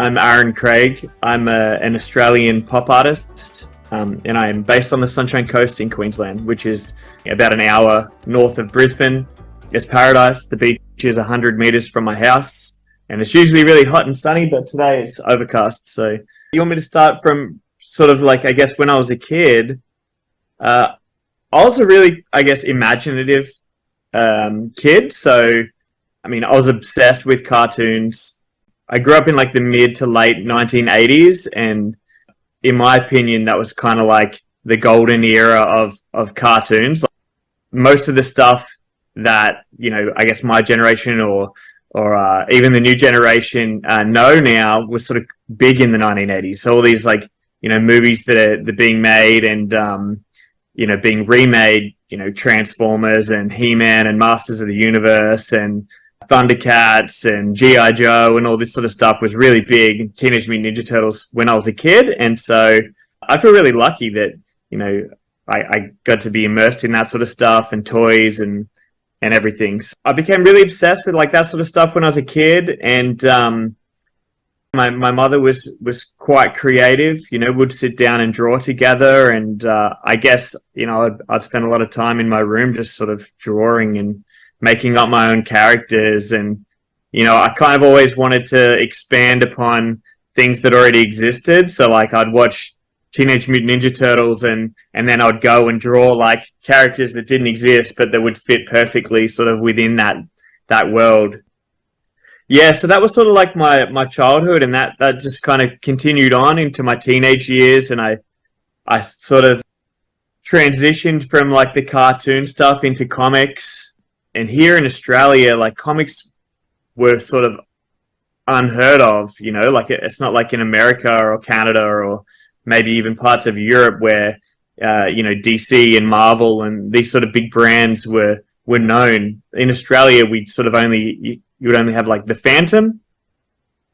I'm Aaron Craig. I'm an Australian pop artist, and I am based on the Sunshine Coast in Queensland, which is about an hour north of Brisbane. It's paradise. The beach is 100 metres from my house, and it's usually really hot and sunny, but today it's overcast. So you want me to start from sort of like, I guess, when I was a kid? I was a really, I guess, imaginative kid. So, I mean, I was obsessed with cartoons. I grew up in like the mid to late 1980s, and in my opinion, that was kind of like the golden era of cartoons. Like, most of the stuff that, you know, I guess my generation or even the new generation know now was sort of big in the 1980s. So all these, like, you know, movies that are being made and you know, being remade, you know, Transformers and He-Man and Masters of the Universe and Thundercats and G.I. Joe and all this sort of stuff was really big. Teenage Mutant Ninja Turtles when I was a kid. And so I feel really lucky that, you know, I got to be immersed in that sort of stuff and toys and everything. So I became really obsessed with like that sort of stuff when I was a kid. And my mother was quite creative, you know, would sit down and draw together. And I guess, you know, I'd spend a lot of time in my room just sort of drawing and making up my own characters. And, you know, I kind of always wanted to expand upon things that already existed. So like I'd watch Teenage Mutant Ninja Turtles and then I'd go and draw like characters that didn't exist, but that would fit perfectly sort of within that world. Yeah, so that was sort of like my childhood, and that just kind of continued on into my teenage years. And I sort of transitioned from like the cartoon stuff into comics. And here in Australia, like comics were sort of unheard of, you know, like it's not like in America or Canada or maybe even parts of Europe where, you know, DC and Marvel and these sort of big brands were known. In Australia, we sort of you would only have like the Phantom.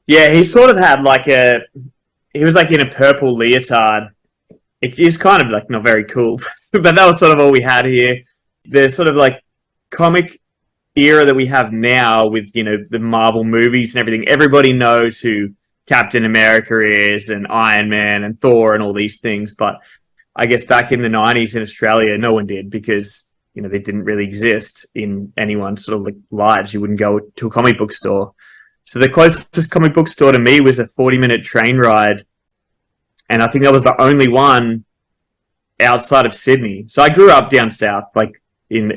Yeah, he sort of had like he was like in a purple leotard. It is kind of like not very cool, but that was sort of all we had here. The sort of like comic era that we have now with, you know, the Marvel movies and everything, everybody knows who Captain America is and Iron Man and Thor and all these things. But I guess back in the 90s in Australia, no one did because, you know, they didn't really exist in anyone's sort of like lives. You wouldn't go to a comic book store. So the closest comic book store to me was a 40-minute train ride. And I think that was the only one outside of Sydney. So I grew up down south, like in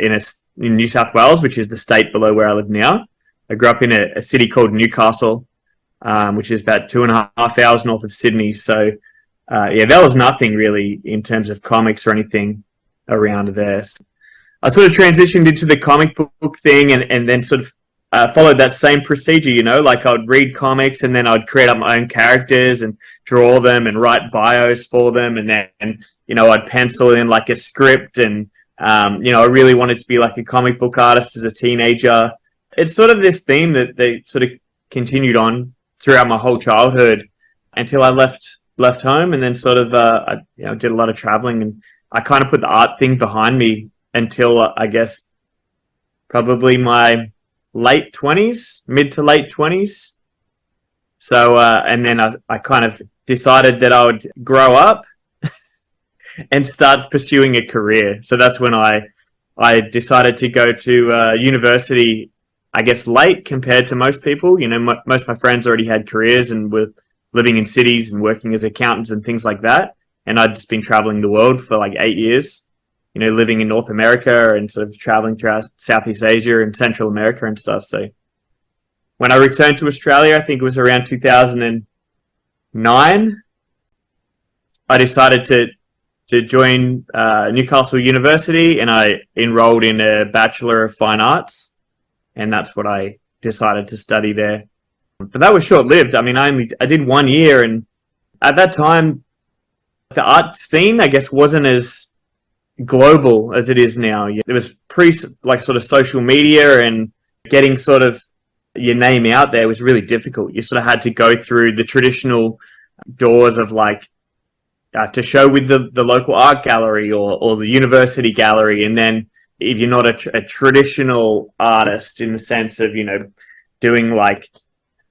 New South Wales, which is the state below where I live now. I grew up in a city called Newcastle, which is about 2.5 hours north of Sydney. So, yeah, there was nothing really in terms of comics or anything around there. So I sort of transitioned into the comic book thing and then sort of followed that same procedure, you know, like I'd read comics and then I'd create up my own characters and draw them and write bios for them. And then, you know, I'd pencil in like a script and, you know, I really wanted to be like a comic book artist as a teenager. It's sort of this theme that they sort of continued on throughout my whole childhood until I left home, and then sort of I, you know, did a lot of traveling, and I kind of put the art thing behind me until I guess probably my late 20s, mid to late 20s. So and then I kind of decided that I would grow up and start pursuing a career. So that's when I decided to go to university, I guess late compared to most people. You know, most of my friends already had careers and were living in cities and working as accountants and things like that. And I'd just been traveling the world for like 8 years, you know, living in North America and sort of traveling throughout Southeast Asia and Central America and stuff. So when I returned to Australia, I think it was around 2009, I decided to join Newcastle University, and I enrolled in a Bachelor of Fine Arts, and that's what I decided to study there. But that was short-lived. I mean, I did 1 year, and at that time, the art scene, I guess, wasn't as global as it is now. It was like sort of social media, and getting sort of your name out there was really difficult. You sort of had to go through the traditional doors of like to show with the local art gallery or the university gallery. And then if you're not a traditional artist in the sense of, you know, doing like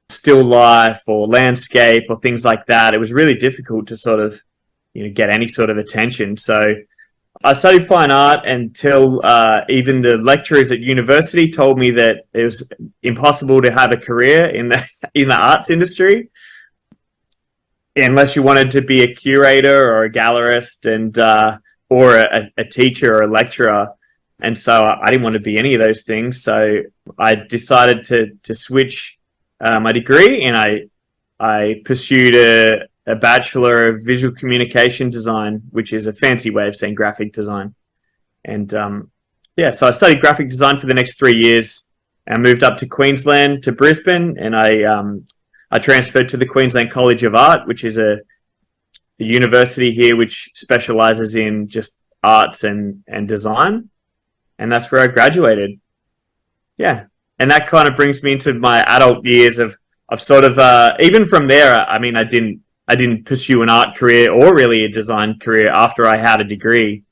still life or landscape or things like that, it was really difficult to sort of, get any sort of attention. So I studied fine art until even the lecturers at university told me that it was impossible to have a career in the arts industry unless you wanted to be a curator or a gallerist and or a teacher or a lecturer. And so I didn't want to be any of those things. So I decided to switch my degree, and I pursued a Bachelor of Visual Communication Design, which is a fancy way of saying graphic design. And so I studied graphic design for the next 3 years and moved up to Queensland, to Brisbane, and I transferred to the Queensland College of Art, which is a university here which specialises in just arts and design. And that's where I graduated. Yeah. And that kind of brings me into my adult years of sort of, even from there, I mean, I didn't pursue an art career or really a design career after I had a degree.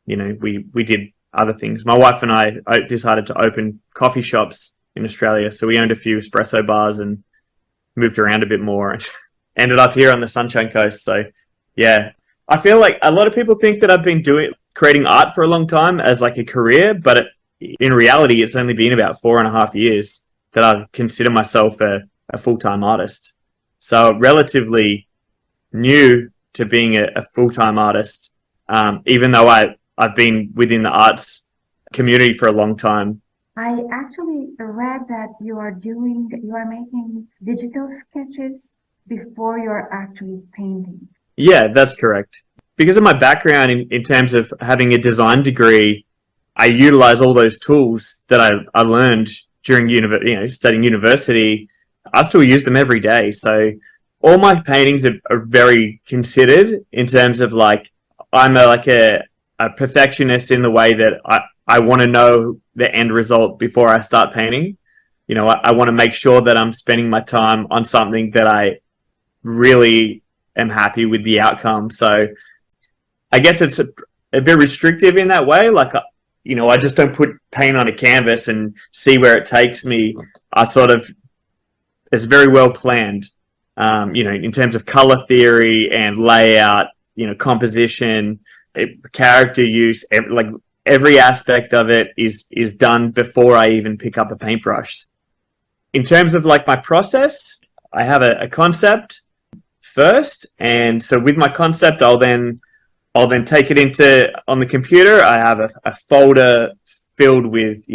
We did other things. My wife and I decided to open coffee shops in Australia. So we owned a few espresso bars and moved around a bit more and ended up here on the Sunshine Coast. So yeah, I feel like a lot of people think that I've been creating art for a long time as like a career, but in reality, it's only been about 4.5 years that I've considered myself a full-time artist. So relatively new to being a full-time artist, even though I've been within the arts community for a long time. I actually read that you are making digital sketches before you're actually painting. Yeah, that's correct. Because of my background in terms of having a design degree, I utilize all those tools that I learned during studying university. I still use them every day. So all my paintings are very considered in terms of like, I'm a perfectionist in the way that I want to know the end result before I start painting. I want to make sure that I'm spending my time on something that I really am happy with the outcome. So I guess it's a bit restrictive in that way. Like, I just don't put paint on a canvas and see where it takes me. It's very well planned, in terms of color theory and layout, composition, character use, every aspect of it is done before I even pick up a paintbrush. In terms of like my process, I have a concept first, and so with my concept, I'll then take it on the computer. I have a folder filled with,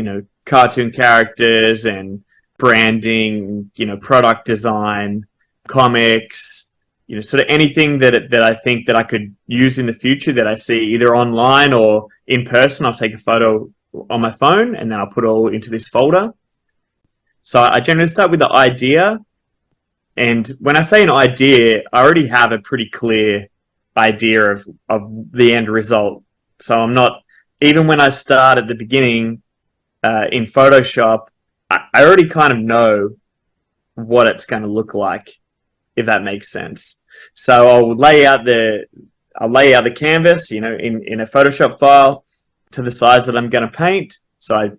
cartoon characters and branding, product design, comics, sort of anything that I think that I could use in the future that I see either online or in person. I'll take a photo on my phone and then I'll put it all into this folder. So I generally start with the idea. And when I say an idea, I already have a pretty clear idea of the end result. So I'm not, even when I start at the beginning in Photoshop, I already kind of know what it's going to look like, if that makes sense. So I'll lay out the canvas, in a Photoshop file to the size that I'm going to paint. So I,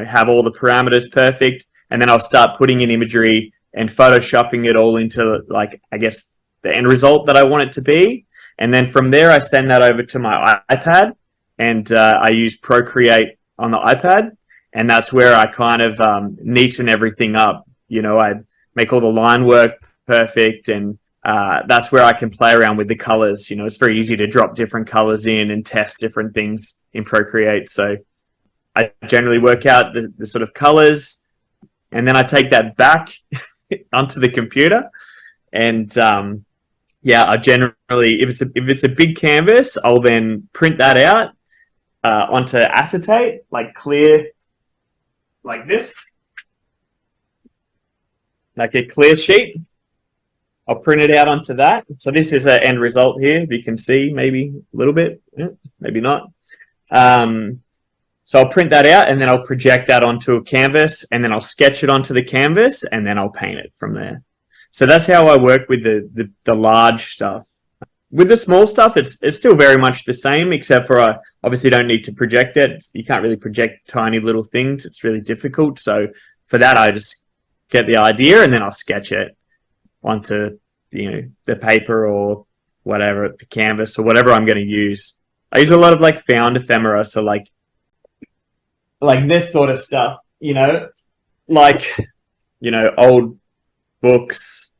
have all the parameters perfect, and then I'll start putting in imagery and Photoshopping it all into, like, I guess, the end result that I want it to be. And then from there, I send that over to my iPad, and I use Procreate on the iPad. And that's where I kind of neaten everything up. I make all the line work perfect, and that's where I can play around with the colors. It's very easy to drop different colors in and test different things in Procreate. So I generally work out the sort of colors, and then I take that back onto the computer. And I generally, if it's a big canvas, I'll then print that out onto acetate, like clear, like this, like a clear sheet. I'll print it out onto that. So this is an end result here. If you can see, maybe a little bit, maybe not. So I'll print that out, and then I'll project that onto a canvas, and then I'll sketch it onto the canvas, and then I'll paint it from there. So that's how I work with the large stuff. With the small stuff, it's still very much the same, except for I obviously don't need to project it. You can't really project tiny little things. It's really difficult. So for that, I just get the idea, and then I'll sketch it onto, the paper or whatever, the canvas or whatever I'm going to use. I use a lot of like found ephemera, so like this sort of stuff, like old books.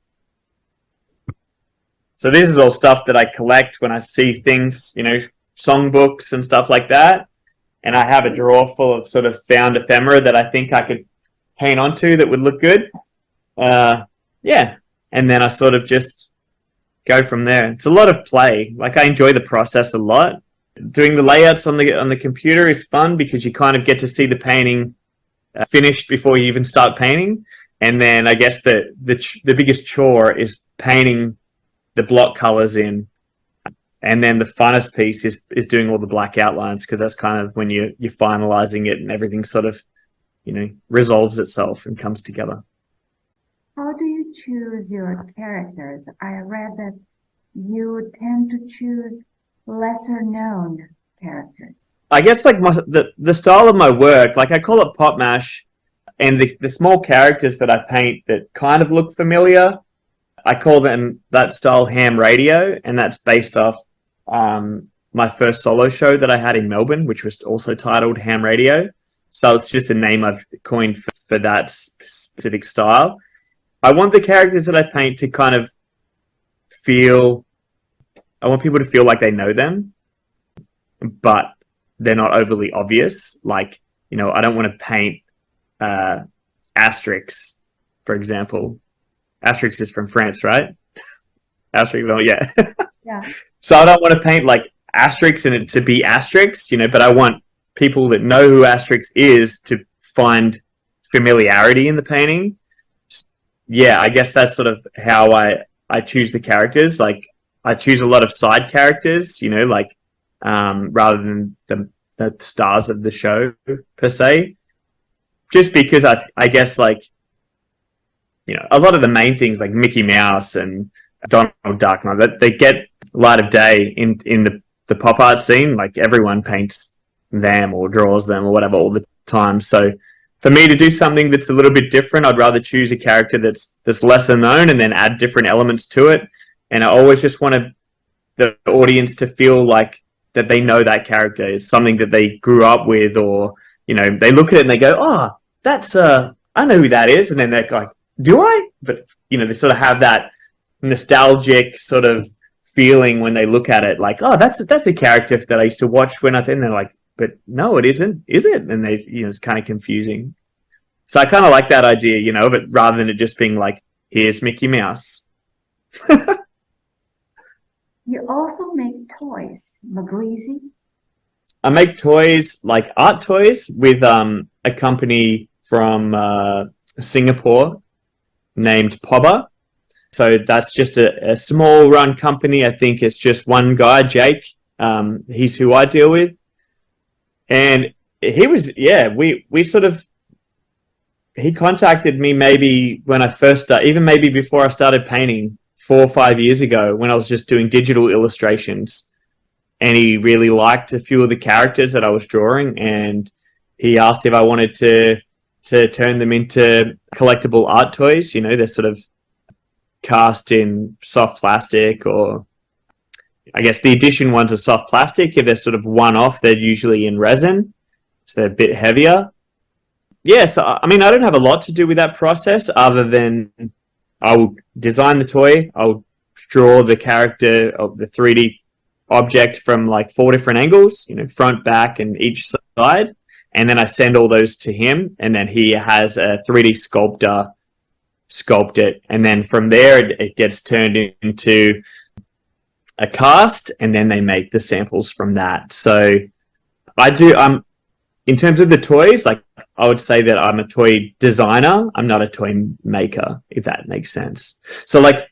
So this is all stuff that I collect when I see things, songbooks and stuff like that. And I have a drawer full of sort of found ephemera that I think I could paint onto that would look good. Yeah. And then I sort of just go from there. It's a lot of play. Like, I enjoy the process a lot. Doing the layouts on the computer is fun because you kind of get to see the painting finished before you even start painting. And then I guess the biggest chore is painting the block colors in. And then the funnest piece is doing all the black outlines, because that's kind of when you're finalizing it and everything sort of, resolves itself and comes together. How do you choose your characters? I read that you tend to choose lesser known characters. I guess like the style of my work, like I call it pop mash, and the small characters that I paint that kind of look familiar, I call them that style ham radio, and that's based off my first solo show that I had in Melbourne, which was also titled Ham Radio. So it's just a name I've coined for that specific style. I want the characters that I paint to kind of I want people to feel like they know them, but they're not overly obvious. Like, I don't want to paint Asterix, for example. Asterix is from France, right? Asterix, oh yeah. Yeah. So I don't want to paint like Asterix and it to be Asterix, but I want people that know who Asterix is to find familiarity in the painting. Yeah, I guess that's sort of how I choose the characters. Like, I choose a lot of side characters, rather than the stars of the show per se. Just because I guess like, a lot of the main things like Mickey Mouse and Donald Duck, that they get light of day in the pop art scene. Like, everyone paints them or draws them or whatever all the time. So for me to do something that's a little bit different, I'd rather choose a character that's lesser known and then add different elements to it. And I always just want the audience to feel like that they know that character. It's something that they grew up with, or, they look at it and they go, oh, that's, I know who that is. And then they're like, do I? But, they sort of have that nostalgic sort of feeling when they look at it, like, oh, that's a character that I used to watch when I then they're like, but no, it isn't, is it? And they, it's kind of confusing. So I kind of like that idea, of it, rather than it just being like, here's Mickey Mouse. You also make toys, Magreezy. I make toys, like art toys, with a company from Singapore named Pobba. So that's just a small run company. I think it's just one guy, Jake. He's who I deal with. And he was, he contacted me maybe when I first started, even maybe before I started painting 4 or 5 years ago, when I was just doing digital illustrations. And he really liked a few of the characters that I was drawing, and he asked if I wanted to turn them into collectible art toys. They're sort of cast in soft plastic, or I guess the edition ones are soft plastic. If they're sort of one-off, they're usually in resin, so they're a bit heavier. Yeah, so I mean, I don't have a lot to do with that process other than I'll design the toy, I'll draw the character of the 3D object from like 4 different angles, front, back, and each side. And then I send all those to him, and then he has a 3D sculptor sculpt it. And then from there, it gets turned into a cast, and then they make the samples from that. So in terms of the toys, like, I would say that I'm a toy designer. I'm not a toy maker, if that makes sense. So like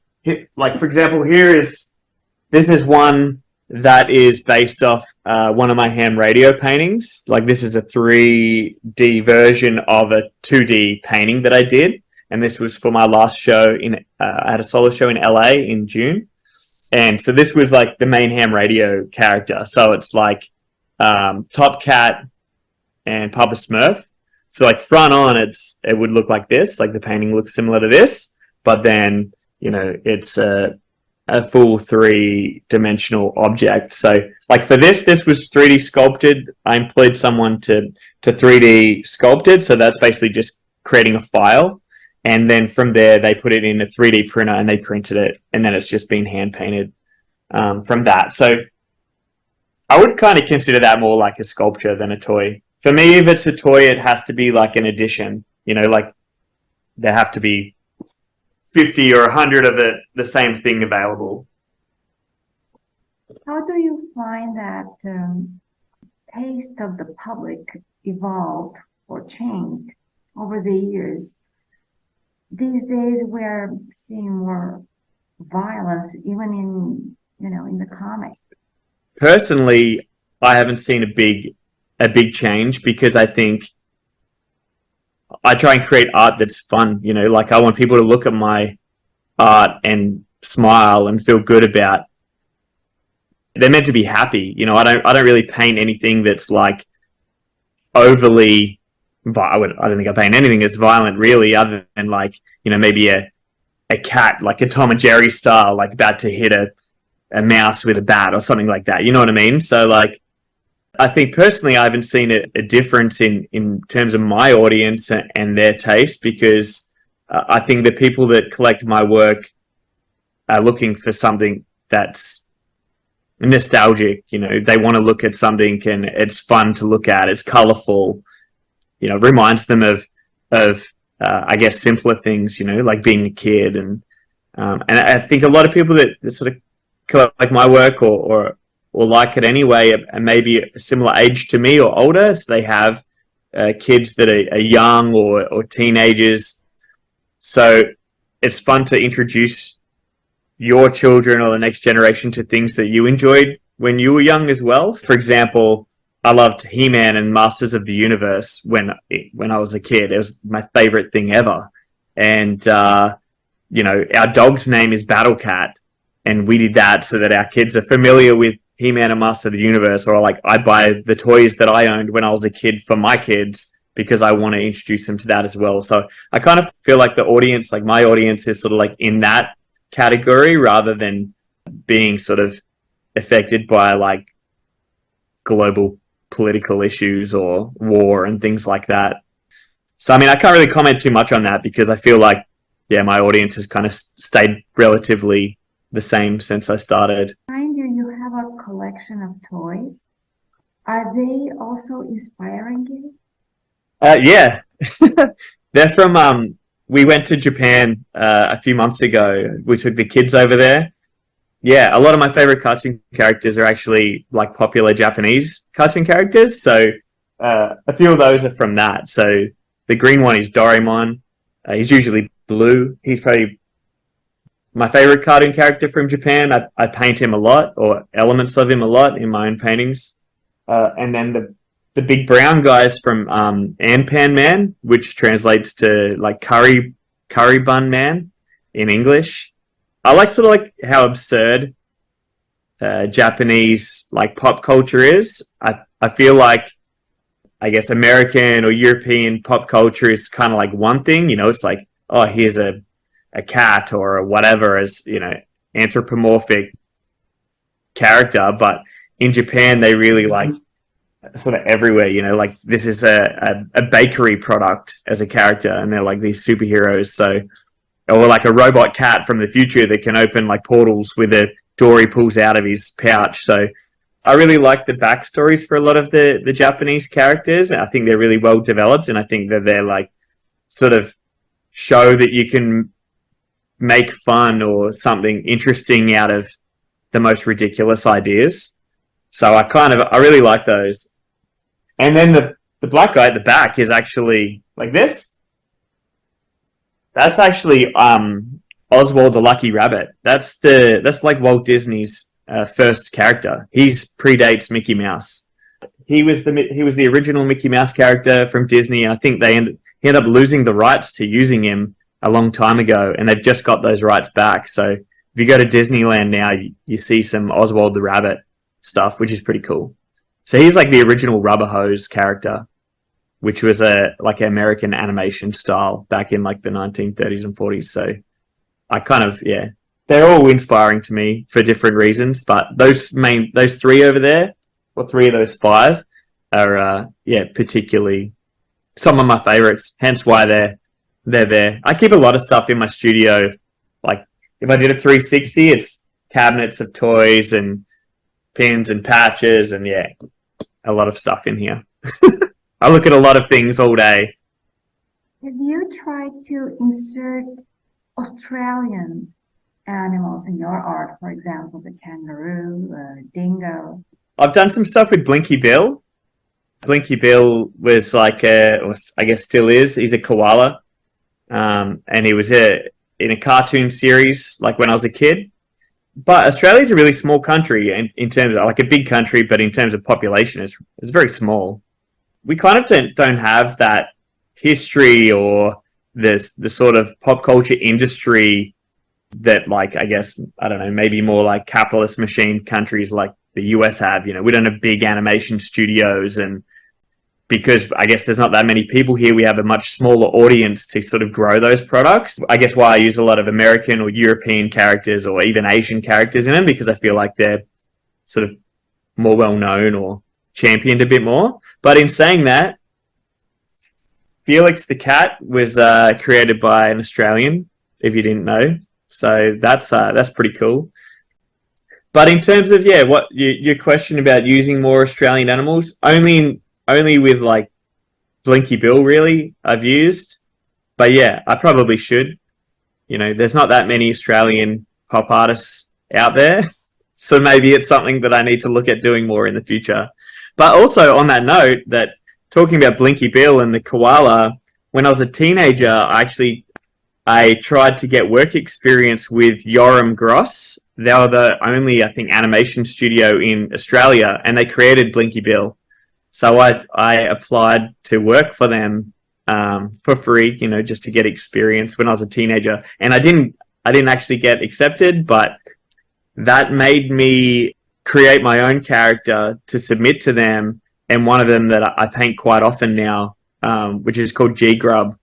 for example, this is one that is based off one of my ham radio paintings. Like, this is a 3D version of a 2D painting that I did. And this was for my last show I had a solo show in LA in June. And so this was like the main ham radio character. So it's like Top Cat and Papa Smurf. So like front on, it would look like this, like the painting looks similar to this, but then it's a full 3-dimensional object. So like for this was 3D sculpted. I employed someone to 3D sculpt it. So that's basically just creating a file. And then from there, they put it in a 3D printer and they printed it. And then it's just been hand painted from that. So I would kind of consider that more like a sculpture than a toy. For me, if it's a toy, it has to be like an edition. Like there have to be 50 or 100 of it, the same thing available. How do you find that taste of the public evolved or changed over the years? These days, we're seeing more violence, even in the comics. Personally, I haven't seen a big change because I think I try and create art that's fun. Like I want people to look at my art and smile and feel good about. They're meant to be happy. I don't really paint anything that's like overly. I don't think I paint anything that's violent really, other than like maybe a cat, like a Tom and Jerry style, like about to hit a mouse with a bat or something like that. You know what I mean? So like, I think personally, I haven't seen a difference in terms of my audience and their taste, because I think the people that collect my work are looking for something that's nostalgic. They want to look at something and it's fun to look at. It's colorful. Reminds them of I guess simpler things. Like being a kid, and I think a lot of people that sort of collect my work or like it anyway are maybe a similar age to me or older, so they have kids that are young or teenagers. So it's fun to introduce your children or the next generation to things that you enjoyed when you were young as well. For example, I loved He-Man and Masters of the Universe when I was a kid. It was my favorite thing ever. And our dog's name is Battle Cat, and we did that so that our kids are familiar with He-Man and Master of the Universe. Or like I buy the toys that I owned when I was a kid for my kids because I want to introduce them to that as well. So I kind of feel like the audience, like my audience, is sort of like in that category rather than being sort of affected by like global political issues or war and things like that. So I mean, I can't really comment too much on that because I feel like my audience has kind of stayed relatively the same since I started. Behind you have a collection of toys. Are they also inspiring you? Yeah. They're from we went to Japan a few months ago. We took the kids over there. Yeah, a lot of my favorite cartoon characters are actually like popular Japanese cartoon characters. So a few of those are from that. So the green one is Doraemon. He's usually blue. He's probably my favorite cartoon character from Japan. I paint him a lot, or elements of him a lot in my own paintings. And then the big brown guys from Anpan Man, which translates to like curry bun man in English. I like sort of like how absurd Japanese like pop culture is. I feel like, I guess, American or European pop culture is kind of like one thing. It's like, oh, here's a cat or whatever as anthropomorphic character. But in Japan, they really like sort of everywhere. Like this is a bakery product as a character, and they're like these superheroes. So. Or like a robot cat from the future that can open like portals with a door he pulls out of his pouch. So I really like the backstories for a lot of the Japanese characters. I think they're really well developed, and I think that they're like sort of show that you can make fun or something interesting out of the most ridiculous ideas. So I really like those. And then the black guy at the back is actually like this. That's actually Oswald the Lucky Rabbit. That's like Walt Disney's first character. He predates Mickey Mouse. He was the original Mickey Mouse character from Disney. I think he ended up losing the rights to using him a long time ago, and they've just got those rights back. So if you go to Disneyland now, you see some Oswald the Rabbit stuff, which is pretty cool. So he's like the original Rubber Hose character. which was a like American animation style back in like the 1930s and 40s. So I kind of, yeah, they're all inspiring to me for different reasons, but those three over there, or three of those five, are yeah, particularly some of my favorites. Hence why they're there. I keep a lot of stuff in my studio. Like if I did a 360, it's cabinets of toys and pins and patches, and yeah, a lot of stuff in here. I look at a lot of things all day. Have you tried to insert Australian animals in your art? For example, the kangaroo, dingo. I've done some stuff with Blinky Bill. Blinky Bill was like I guess still is. He's a koala, and he was in a cartoon series like when I was a kid. But Australia's a really small country, and in terms of like a big country, but in terms of population, it's very small. We kind of don't have that history or the sort of pop culture industry that, like, I guess, I don't know, maybe more like capitalist machine countries like the US have. You know, we don't have big animation studios, and because I guess there's not that many people here, we have a much smaller audience to sort of grow those products. I guess why I use a lot of American or European characters or even Asian characters in them, because I feel like they're sort of more well known or championed a bit more. But in saying that, Felix the cat was created by an Australian, if you didn't know. So that's pretty cool. But in terms of, yeah, what your question about using more Australian animals, only with like Blinky Bill really I've used. But yeah, I probably should. You know, there's not that many Australian pop artists out there. So maybe it's something that I need to look at doing more in the future. But also on that note, that talking about Blinky Bill and the koala, when I was a teenager, I tried to get work experience with Yoram Gross. They were the only, I think, animation studio in Australia, and they created Blinky Bill. So I applied to work for them for free, you know, just to get experience when I was a teenager. And I didn't actually get accepted, but that made me create my own character to submit to them. And one of them that I paint quite often now, which is called G Grub.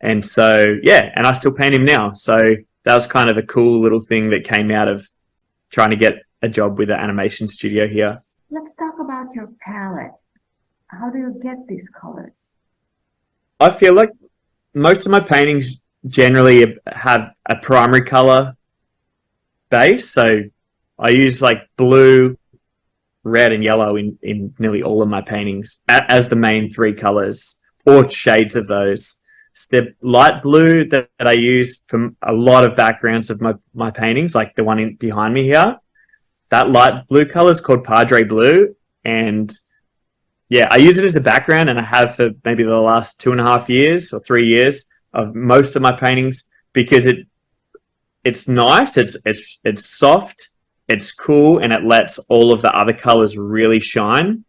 And so, yeah, and I still paint him now. So that was kind of a cool little thing that came out of trying to get a job with the animation studio here. Let's talk about your palette. How do you get these colors? I feel like most of my paintings generally have a primary color base. So I use like blue, red, and yellow in nearly all of my paintings as the main three colors, or shades of those. The light blue that I use for a lot of backgrounds of my paintings, like the one behind me here, that light blue color is called Padre Blue. And yeah, I use it as the background, and I have for maybe the last 2.5 years or 3 years of most of my paintings, because it's nice, it's soft, it's cool, and it lets all of the other colors really shine.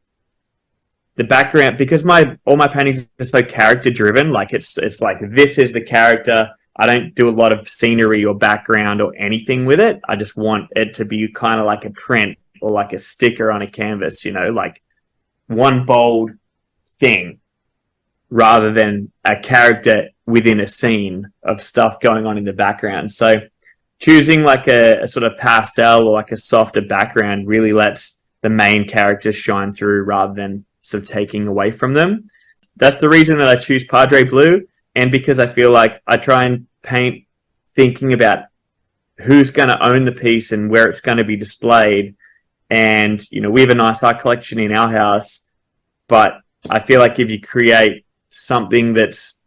The background, because all my paintings are so character driven, like it's like, this is the character. I don't do a lot of scenery or background or anything with it. I just want it to be kind of like a print or like a sticker on a canvas, you know, like one bold thing rather than a character within a scene of stuff going on in the background. So choosing like a sort of pastel or like a softer background really lets the main characters shine through rather than sort of taking away from them. That's the reason that I choose Padre Blue, and because I feel like I try and paint thinking about who's going to own the piece and where it's going to be displayed. And, you know, we have a nice art collection in our house, but I feel like if you create something that's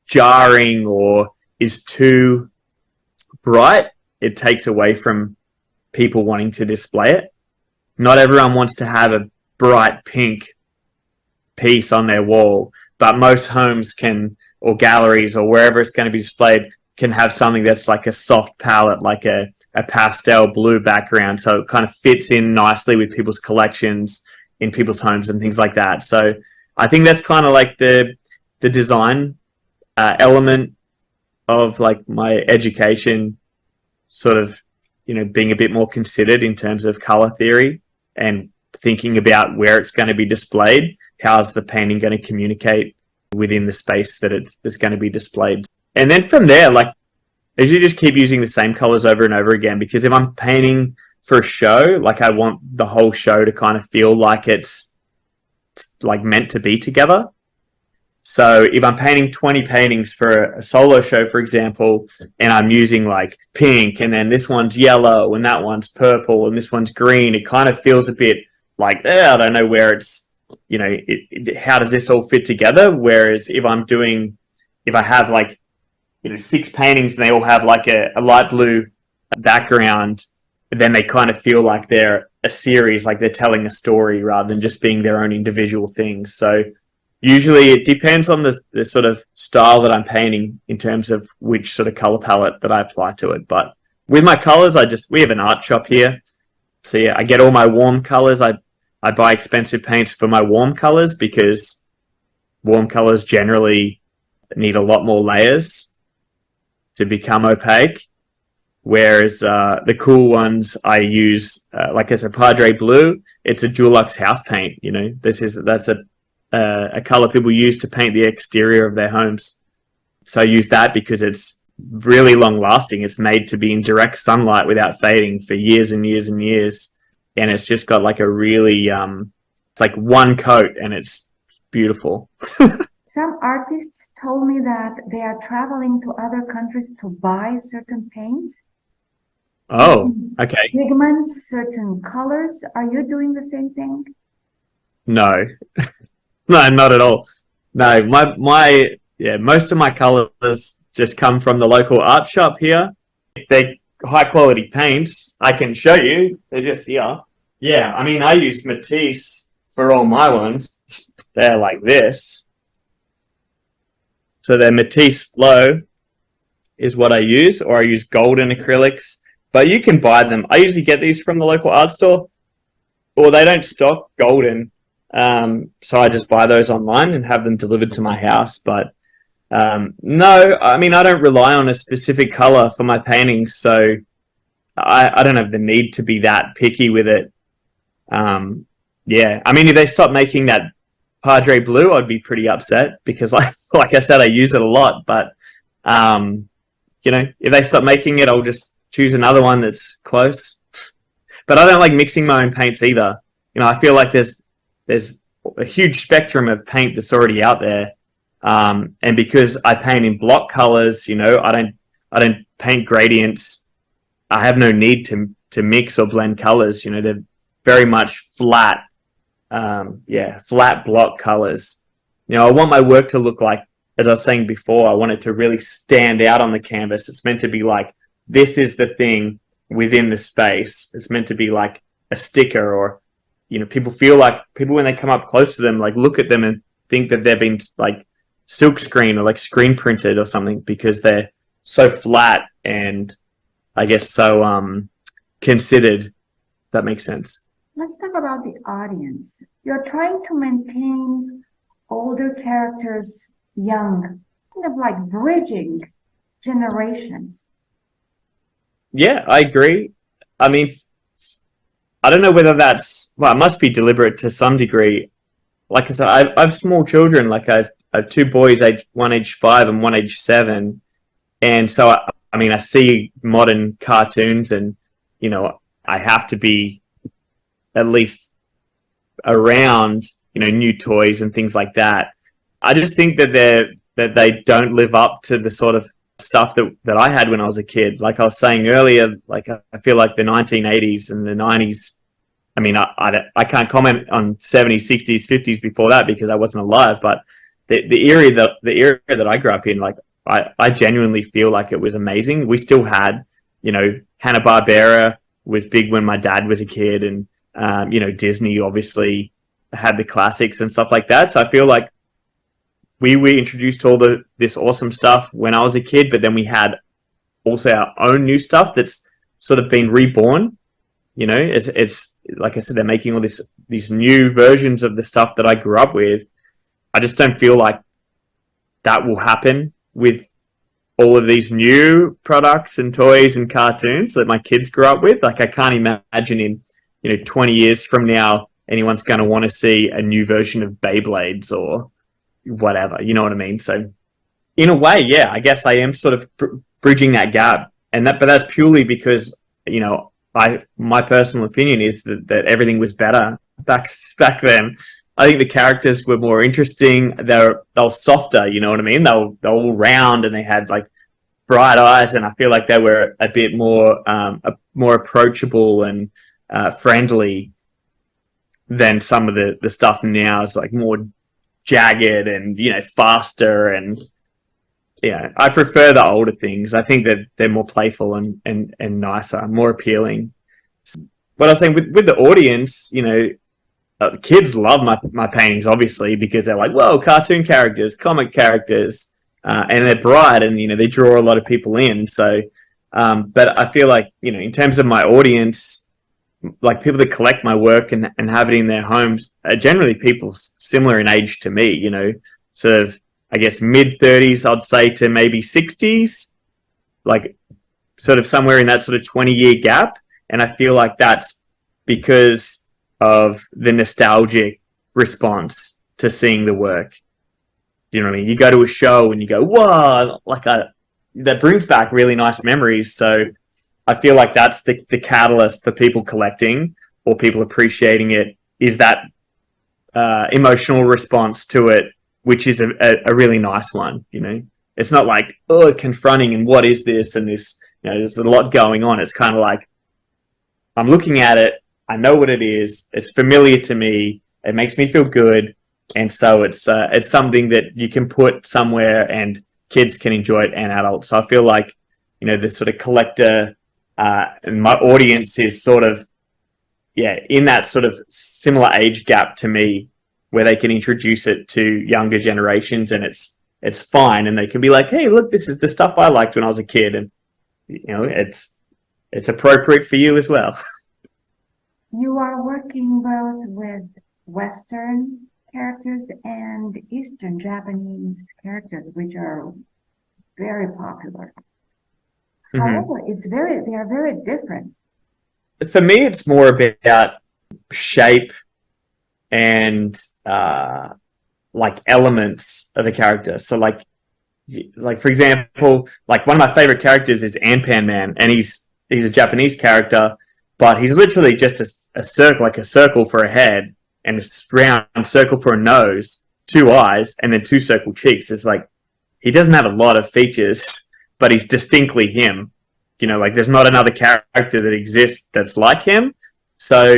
jarring or is too bright, it takes away from people wanting to display it. Not everyone wants to have a bright pink piece on their wall, but most homes can, or galleries or wherever it's going to be displayed, can have something that's like a soft palette, like a pastel blue background, so it kind of fits in nicely with people's collections in people's homes and things like that. So I think that's kind of like the design element of like my education, sort of, you know, being a bit more considered in terms of color theory and thinking about where it's going to be displayed how's the painting going to communicate within the space that it's going to be displayed. And then from there, like, as you just keep using the same colors over and over again, because if I'm painting for a show, like I want the whole show to kind of feel like it's like meant to be together. So if I'm painting 20 paintings for a solo show, for example, and I'm using like pink, and then this one's yellow, and that one's purple, and this one's green, it kind of feels a bit like, I don't know where it's, how does this all fit together? Whereas if I have like, 6 paintings and they all have like a light blue background, then they kind of feel like they're a series, like they're telling a story rather than just being their own individual things. So usually it depends on the sort of style that I'm painting in terms of which sort of color palette that I apply to it. But with my colors, we have an art shop here. So yeah, I get all my warm colors. I buy expensive paints for my warm colors because warm colors generally need a lot more layers to become opaque. Whereas the cool ones I use, like as a Padre Blue, it's a Dulux house paint. That's a color people use to paint the exterior of their homes. So I use that because it's really long lasting. It's made to be in direct sunlight without fading for years and years and years. And it's just got like a really, it's like one coat and it's beautiful. Some artists told me that they are traveling to other countries to buy certain paints. Oh, okay. Pigments, certain colors. Are you doing the same thing? No, no, not at all. No, most of my colors just come from the local art shop here. They're high quality paints. I can show you. They're just here. Yeah, I mean, I use Matisse for all my ones. They're like this. So their Matisse Flow is what I use, or I use golden acrylics. But you can buy them. I usually get these from the local art store, or they don't stock golden. So I just buy those online and have them delivered to my house. But no, I mean, I don't rely on a specific color for my paintings, so I don't have the need to be that picky with it. Yeah, I mean, if they stop making that Padre Blue, I'd be pretty upset because, like I said, I use it a lot. But if they stop making it, I'll just choose another one that's close. But I don't like mixing my own paints either. I feel like there's a huge spectrum of paint that's already out there, and because I paint in block colors, I don't paint gradients. I have no need to mix or blend colors. They're very much flat. Flat block colors. I want my work to look like, as I was saying before, I want it to really stand out on the canvas. It's meant to be like, this is the thing within the space. It's meant to be like a sticker, or, people when they come up close to them, like look at them and think that they've been like silk screen or like screen printed or something, because they're so flat and I guess so considered. If that makes sense. Let's talk about the audience. You're trying to maintain older characters young, kind of like bridging generations. Yeah, I agree. I mean, I don't know whether it must be deliberate to some degree. Like I said, I have small children. Like I have 2 boys, one age 5 and one age 7. And so, I see modern cartoons and, I have to be at least around, new toys and things like that. I just think that they don't live up to the sort of stuff that I had when I was a kid. Like I was saying earlier, like I feel like the 1980s and the 90s. I mean, I can't comment on 70s, 60s, 50s before that because I wasn't alive. But the era that I grew up in, like I genuinely feel like it was amazing. We still had, Hanna-Barbera was big when my dad was a kid, and Disney obviously had the classics and stuff like that. So I feel like we were introduced to all this awesome stuff when I was a kid, but then we had also our own new stuff that's sort of been reborn. It's like I said, they're making all these new versions of the stuff that I grew up with. I just don't feel like that will happen with all of these new products and toys and cartoons that my kids grew up with. Like I can't imagine in 20 years from now anyone's going to want to see a new version of Beyblades or whatever. You know what I mean? So in a way, yeah, I guess I am sort of bridging that gap, but that's purely because my personal opinion is that everything was better back then. I think the characters were more interesting. They were softer. You know what I mean? They were all round and they had like bright eyes, and I feel like they were a bit more more approachable and friendly than some of the stuff now. Is like more jagged and faster, and I prefer the older things. I think that they're more playful and nicer, more appealing. But I was saying with the audience, kids love my paintings, obviously, because they're like, whoa, cartoon characters, comic characters, and they're bright, and they draw a lot of people in. So, but I feel like in terms of my audience, like people that collect my work and have it in their homes are generally people similar in age to me. Sort of, I guess, mid-30s, I'd say, to maybe 60s, like sort of somewhere in that sort of 20-year gap. And I feel like that's because of the nostalgic response to seeing the work. You know what I mean? You go to a show and you go, whoa, that brings back really nice memories. So I feel like that's the catalyst for people collecting or people appreciating it, is that emotional response to it, which is a really nice one. It's not like, confronting and what is this and this. There's a lot going on. It's kind of like, I'm looking at it, I know what it is, it's familiar to me, it makes me feel good, and so it's something that you can put somewhere and kids can enjoy it, and adults. So I feel like the sort of collector and my audience is sort of in that sort of similar age gap to me, where they can introduce it to younger generations, and it's fine, and they can be like, hey, look, this is the stuff I liked when I was a kid, and it's appropriate for you as well. You are working both with Western characters and Eastern Japanese characters, which are very popular. Mm-hmm. However, they are very different. For me, it's more about shape and like elements of a character. So like for example, like one of my favorite characters is Anpan Man, and he's a Japanese character, but he's literally just a circle for a head, and a round circle for a nose, 2 eyes, and then 2 circle cheeks. It's like he doesn't have a lot of features, but he's distinctly him. Like there's not another character that exists that's like him. So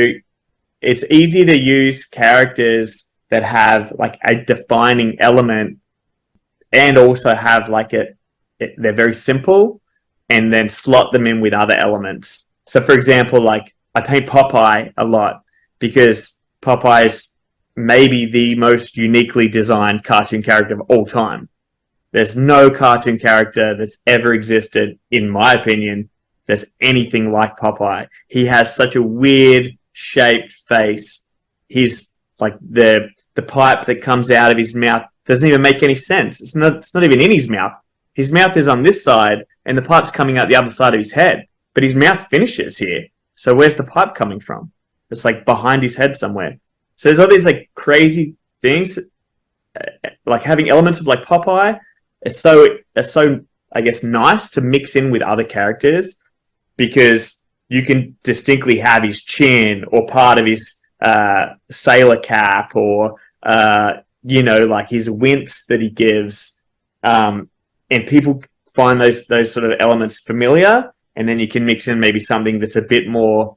it's easy to use characters that have like a defining element, and also have like they're very simple, and then slot them in with other elements. So for example, like I paint Popeye a lot because Popeye is maybe the most uniquely designed cartoon character of all time. There's no cartoon character that's ever existed, in my opinion, that's anything like Popeye. He has such a weird shaped face. He's like the pipe that comes out of his mouth doesn't even make any sense. It's not even in his mouth. His mouth is on this side, and the pipe's coming out the other side of his head. But his mouth finishes here. So where's the pipe coming from? It's like behind his head somewhere. So there's all these like crazy things, like having elements of like Popeye is so I guess nice to mix in with other characters, because you can distinctly have his chin or part of his sailor cap, or like his wince that he gives, and people find those sort of elements familiar, and then you can mix in maybe something that's a bit more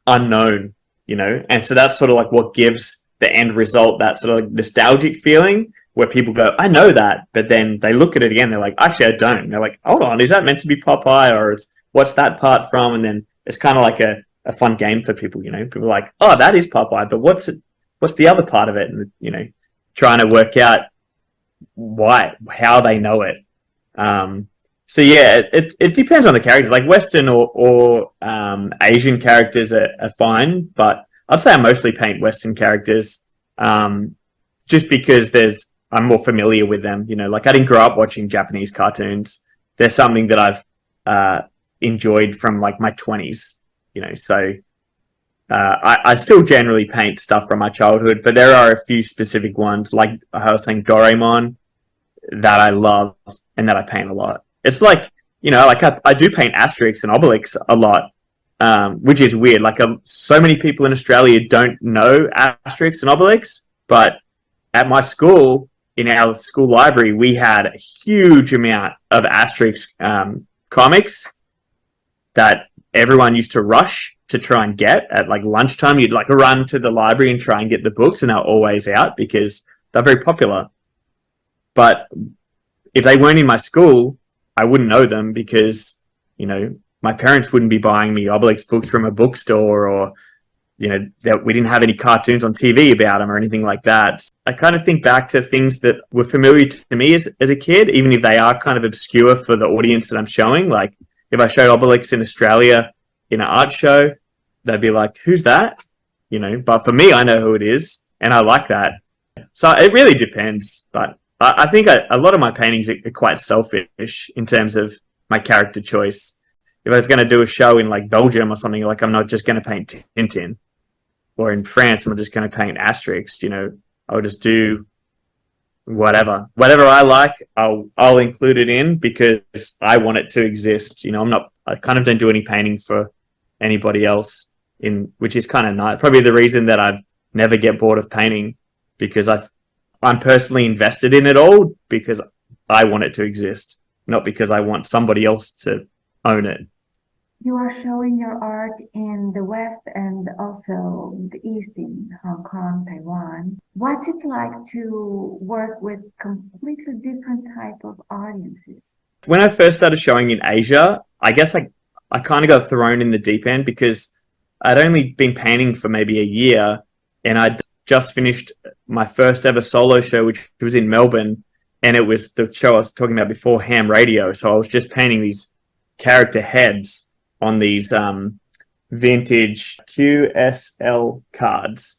unknown, and so that's sort of like what gives the end result that sort of nostalgic feeling, where people go, I know that, but then they look at it again, they're like, actually I don't, and they're like, hold on, is that meant to be Popeye, or what's that part from? And then it's kind of like a fun game for people. People are like, oh, that is Popeye, but what's the other part of it? And trying to work out how they know it. So yeah, it depends on the characters. Like Western or Asian characters are fine, but I'd say I mostly paint Western characters, just because I'm more familiar with them. Like I didn't grow up watching Japanese cartoons. They're something that I've enjoyed from like my 20s. So I still generally paint stuff from my childhood, but there are a few specific ones, like I was saying, Doraemon, that I love and that I paint a lot. It's like, like I do paint Asterix and Obelix a lot, which is weird. Like so many people in Australia don't know Asterix and Obelix, but at my school, in our school library, we had a huge amount of Asterix comics that everyone used to rush to try and get at like lunchtime. You'd like run to the library and try and get the books, and they're always out because they're very popular. But if they weren't in my school, I wouldn't know them because, my parents wouldn't be buying me Obelix books from a bookstore, or, that we didn't have any cartoons on TV about them or anything like that. I kind of think back to things that were familiar to me as a kid, even if they are kind of obscure for the audience that I'm showing. Like if I showed Obelix in Australia in an art show, they'd be like, who's that? But for me, I know who it is, and I like that. So it really depends, but I think a lot of my paintings are quite selfish in terms of my character choice. If I was going to do a show in like Belgium or something, like I'm not just going to paint Tintin, or in France, I'm just going to paint Asterix. I'll just do whatever I like. I'll include it in because I want it to exist. I kind of don't do any painting for anybody else, which is kind of nice. Probably the reason that I never get bored of painting, because I'm personally invested in it all because I want it to exist, not because I want somebody else to own it. You are showing your art in the West and also the East, in Hong Kong, Taiwan. What's it like to work with completely different type of audiences? When I first started showing in Asia, I guess I kind of got thrown in the deep end because I'd only been painting for maybe a year, and I'd just finished my first ever solo show, which was in Melbourne, and it was the show I was talking about before, Ham Radio. So I was just painting these character heads on these vintage QSL cards.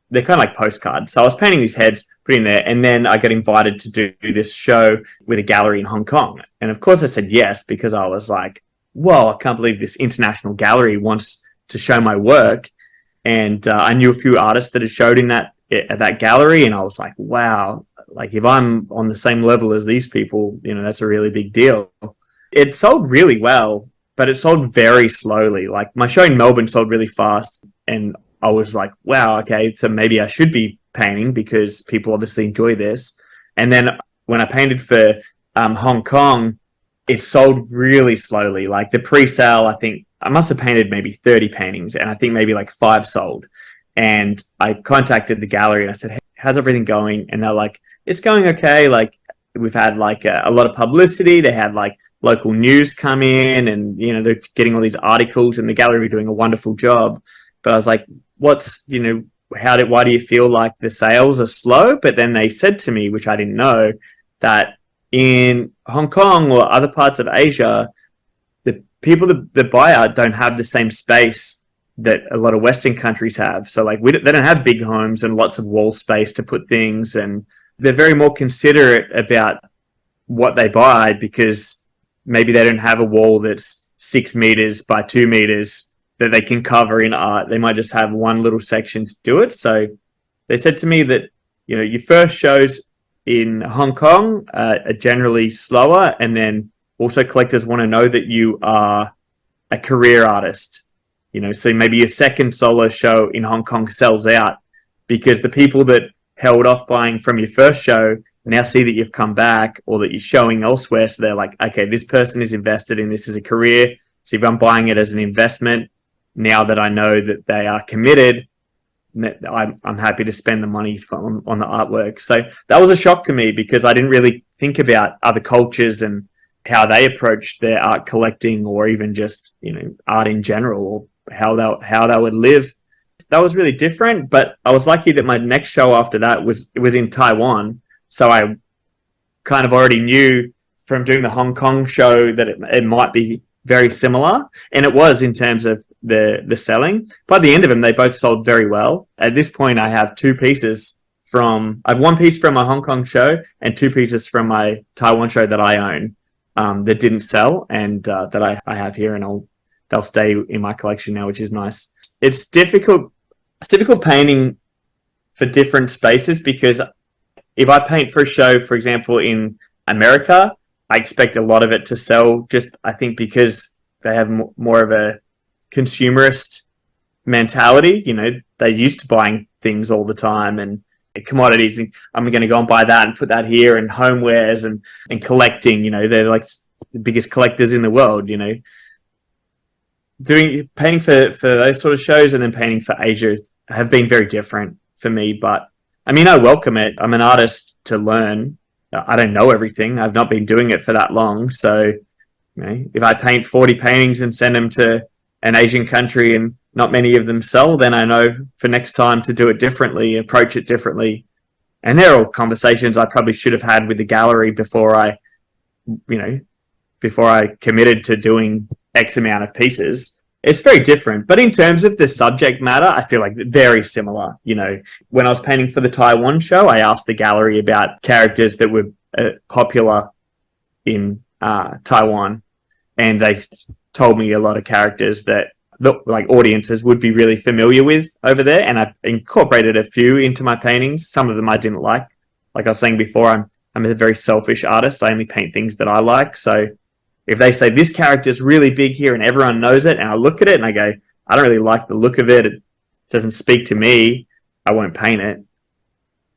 They're kind of like postcards. So I was painting these heads, putting there, and then I got invited to do this show with a gallery in Hong Kong. And of course I said yes, because I was like, whoa, I can't believe this international gallery wants to show my work. And I knew a few artists that had showed at that gallery, and I was like, wow, like if I'm on the same level as these people, that's a really big deal. It sold really well, but it sold very slowly. Like my show in Melbourne sold really fast, and I was like, wow, okay, so maybe I should be painting because people obviously enjoy this. And then when I painted for Hong Kong, it sold really slowly. Like the pre-sale, I think I must have painted maybe 30 paintings, and I think maybe like 5 sold. And I contacted the gallery and I said, hey, how's everything going? And they're like, it's going okay. Like we've had like a lot of publicity. They had like local news come in, and they're getting all these articles, and the gallery are doing a wonderful job. But I was like, why do you feel like the sales are slow? But then they said to me, which I didn't know, that in Hong Kong or other parts of Asia, the people that buy art don't have the same space that a lot of Western countries have. So like they don't have big homes and lots of wall space to put things, and they're very more considerate about what they buy because maybe they don't have a wall that's 6 meters by 2 meters that they can cover in art. They might just have one little section to do it. So they said to me that, your first shows in Hong Kong are generally slower, and then also collectors want to know that you are a career artist. So maybe your second solo show in Hong Kong sells out because the people that held off buying from your first show now see that you've come back or that you're showing elsewhere. So they're like, okay, this person is invested in this as a career. So if I'm buying it as an investment, now that I know that they are committed, I'm happy to spend the money on the artwork. So that was a shock to me because I didn't really think about other cultures and how they approach their art collecting, or even just, art in general, or how they would live. That was really different, but I was lucky that my next show after that was in Taiwan. So I kind of already knew from doing the Hong Kong show that it might be very similar. And it was, in terms of the selling. By the end of them, they both sold very well. At this point, I have 2 pieces I have 1 piece from my Hong Kong show and 2 pieces from my Taiwan show that I own that didn't sell, and that I have here, and they'll stay in my collection now, which is nice. it's difficult. It's difficult painting for different spaces because if I paint for a show, for example, in America, I expect a lot of it to sell. Just I think because they have more of a consumerist mentality. You know, they're used to buying things all the time and commodities. And I'm going to go and buy that and put that here, and homewares and collecting. You know, they're like the biggest collectors in the world. You know, doing painting for those sort of shows and then painting for Asia have been very different for me. But I mean, I welcome it. I'm an artist to learn. I don't know everything. I've not been doing it for that long. So, you know, if I paint 40 paintings and send them to an Asian country and not many of them sell, then I know for next time to do it differently, approach it differently. And there are all conversations I probably should have had with the gallery before I committed to doing X amount of pieces. It's very different. But in terms of the subject matter, I feel like very similar. You know, when I was painting for the Taiwan show, I asked the gallery about characters that were popular in Taiwan. And they told me a lot of characters that like audiences would be really familiar with over there. And I incorporated a few into my paintings. Some of them I didn't like. Like I was saying before, I'm a very selfish artist. I only paint things that I like. So if they say this character's really big here and everyone knows it, and I look at it and I go, I don't really like the look of it, it doesn't speak to me, I won't paint it.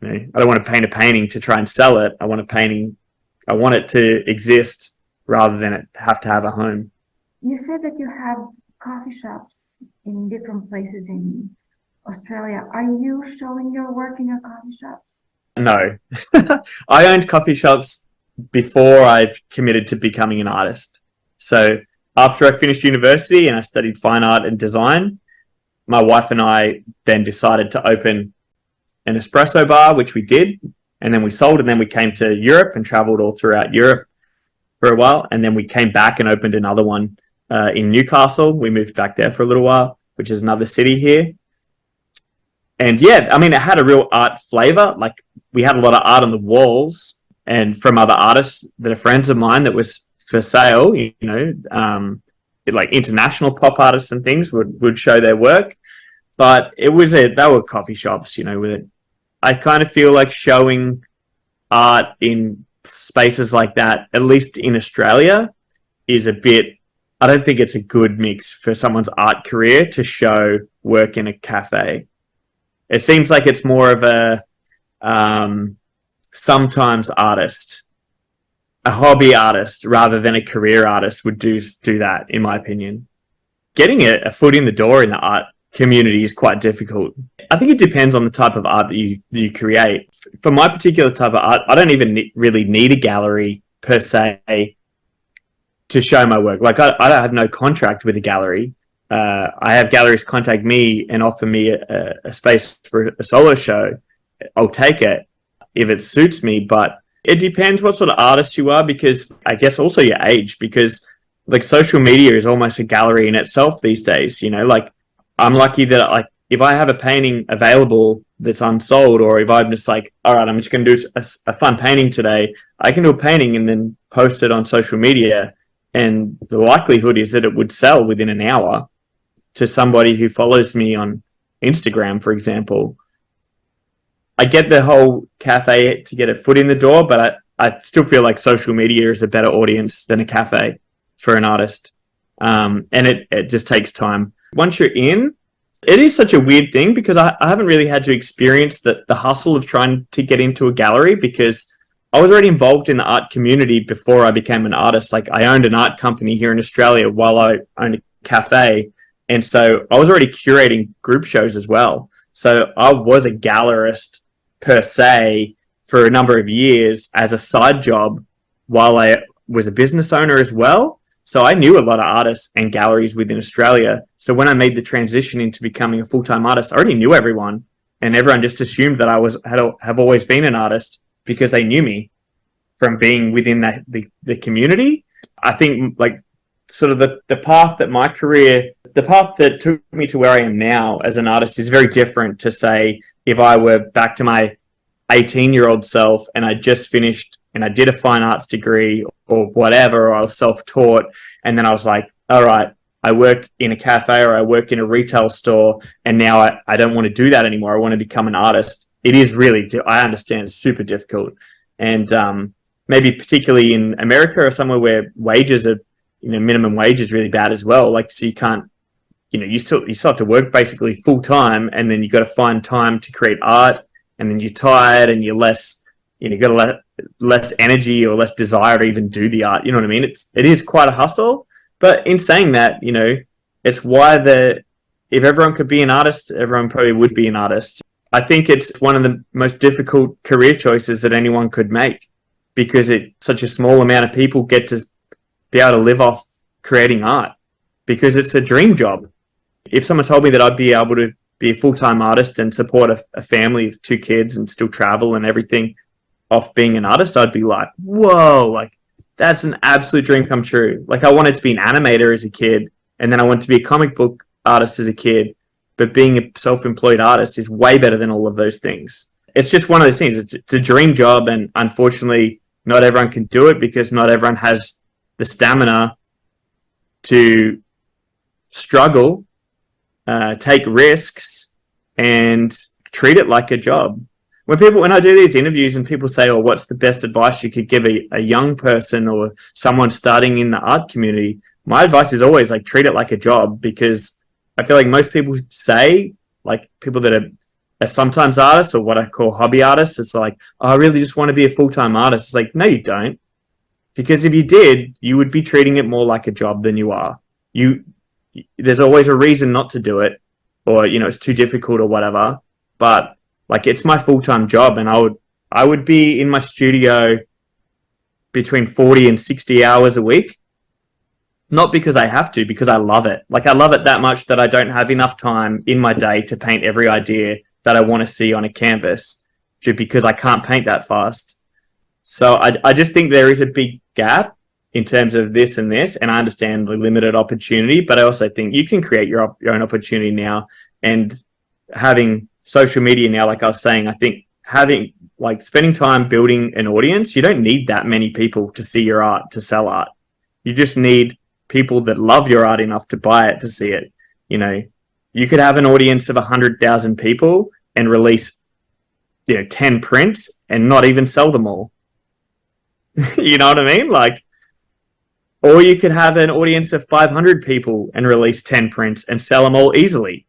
You know, I don't want to paint a painting to try and sell it. I want it to exist rather than it have to have a home. You said that you have coffee shops in different places in Australia. Are you showing your work in your coffee shops? No. I owned coffee shops before I committed to becoming an artist. So after I finished university and I studied fine art and design, my wife and I then decided to open an espresso bar, which we did, and then we sold, and then we came to Europe and traveled all throughout Europe for a while, and then we came back and opened another one in Newcastle. We moved back there for a little while, which is another city here. And yeah, I mean, it had a real art flavor. Like we had a lot of art on the walls and from other artists that are friends of mine that was for sale, you know, like international pop artists and things would show their work. But they were coffee shops, you know, with it. I kind of feel like showing art in spaces like that, at least in Australia, is a bit, I don't think it's a good mix for someone's art career to show work in a cafe. It seems like it's more of a sometimes artist, a hobby artist rather than a career artist would do that, in my opinion. Getting a foot in the door in the art community is quite difficult. I think it depends on the type of art that you create. For my particular type of art, I don't even really need a gallery per se to show my work. Like I have no contract with a gallery. I have galleries contact me and offer me a space for a solo show. I'll take it if it suits me, but it depends what sort of artist you are, because I guess also your age, because like social media is almost a gallery in itself these days. You know, like I'm lucky that like if I have a painting available that's unsold, or if I'm just like, all right, I'm just going to do a fun painting today, I can do a painting and then post it on social media, and the likelihood is that it would sell within an hour to somebody who follows me on Instagram, for example. I get the whole cafe to get a foot in the door, but I still feel like social media is a better audience than a cafe for an artist. And it just takes time. Once you're in, it is such a weird thing because I haven't really had to experience the hustle of trying to get into a gallery, because I was already involved in the art community before I became an artist. Like I owned an art company here in Australia while I owned a cafe. And so I was already curating group shows as well. So I was a gallerist per se for a number of years as a side job while I was a business owner as well. So I knew a lot of artists and galleries within Australia. So when I made the transition into becoming a full-time artist, I already knew everyone, and everyone just assumed that I have always been an artist because they knew me from being within the community. I think like sort of the path that my career, the path that took me to where I am now as an artist is very different to say if I were back to my 18-year-old self and I just finished and I did a fine arts degree or whatever, or I was self-taught, and then I was like, all right, I work in a cafe or I work in a retail store, and now I don't want to do that anymore. I want to become an artist. It is really, I understand it's super difficult. And maybe particularly in America or somewhere where wages are, minimum wage is really bad as well. Like, so you can't, you still have to work basically full time, and then you got to find time to create art, and then you're tired and you're less, you got less energy or less desire to even do the art. You know what I mean? It is quite a hustle. But in saying that, it's why if everyone could be an artist, everyone probably would be an artist. I think it's one of the most difficult career choices that anyone could make, because such a small amount of people get to be able to live off creating art, because it's a dream job. If someone told me that I'd be able to be a full-time artist and support a family of 2 kids and still travel and everything off being an artist, I'd be like, whoa, like, that's an absolute dream come true. Like, I wanted to be an animator as a kid, and then I wanted to be a comic book artist as a kid, but being a self-employed artist is way better than all of those things. It's just one of those things. It's a dream job, and unfortunately, not everyone can do it, because not everyone has the stamina to struggle, take risks, and treat it like a job. When I do these interviews and people say, "Oh, what's the best advice you could give a young person or someone starting in the art community?" My advice is always like, treat it like a job, because I feel like most people say, like people that are sometimes artists or what I call hobby artists, it's like, oh, I really just want to be a full-time artist. It's like, no, you don't. Because if you did, you would be treating it more like a job than you are. There's always a reason not to do it, or, it's too difficult or whatever. But like, it's my full-time job, and I would be in my studio between 40 and 60 hours a week. Not because I have to, because I love it. Like, I love it that much that I don't have enough time in my day to paint every idea that I want to see on a canvas, because I can't paint that fast. So I just think there is a big gap in terms of this and this, and I understand the limited opportunity, but I also think you can create your own opportunity now. And having social media now, like I was saying, I think spending time building an audience, you don't need that many people to see your art, to sell art. You just need people that love your art enough to buy it, to see it. You could have an audience of 100,000 people and release 10 prints and not even sell them all. You know what I mean? Like, or you could have an audience of 500 people and release 10 prints and sell them all easily.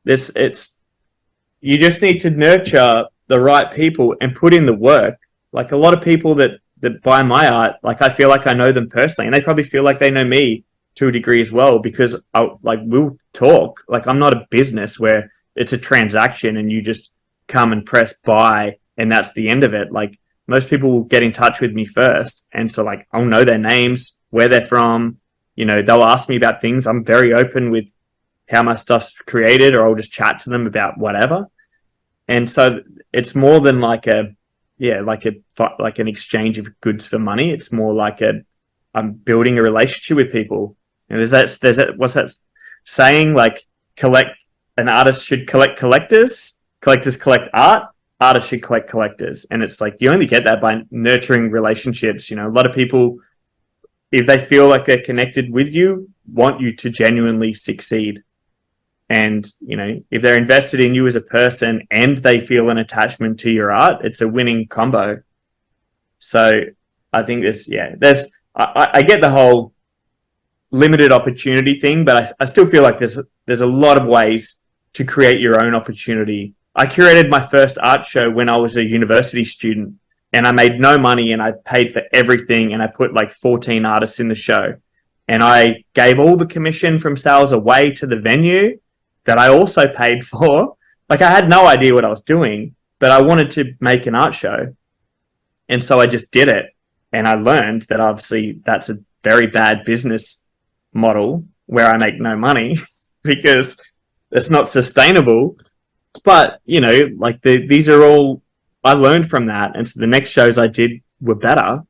You just need to nurture the right people and put in the work. Like, a lot of people that buy my art, like, I feel like I know them personally, and they probably feel like they know me to a degree as well, because we'll talk. Like, I'm not a business where it's a transaction and you just come and press buy and that's the end of it. Like, most people will get in touch with me first, and so, like, I'll know their names, where they're from. They'll ask me about things. I'm very open with how my stuff's created, or I'll just chat to them about whatever. And so it's more than like an exchange of goods for money. It's more like I'm building a relationship with people. And there's that what's that saying? Like, an artist should collect collectors collect art, artists should collect collectors. And it's like, you only get that by nurturing relationships. A lot of people, if they feel like they're connected with you, want you to genuinely succeed. And, if they're invested in you as a person and they feel an attachment to your art, it's a winning combo. So I think I get the whole limited opportunity thing, but I still feel like there's a lot of ways to create your own opportunity. I curated my first art show when I was a university student, and I made no money, and I paid for everything, and I put like 14 artists in the show. And I gave all the commission from sales away to the venue that I also paid for. Like, I had no idea what I was doing, but I wanted to make an art show. And so I just did it. And I learned that obviously that's a very bad business model where I make no money because it's not sustainable. But, these are all, I learned from that. And so the next shows I did were better,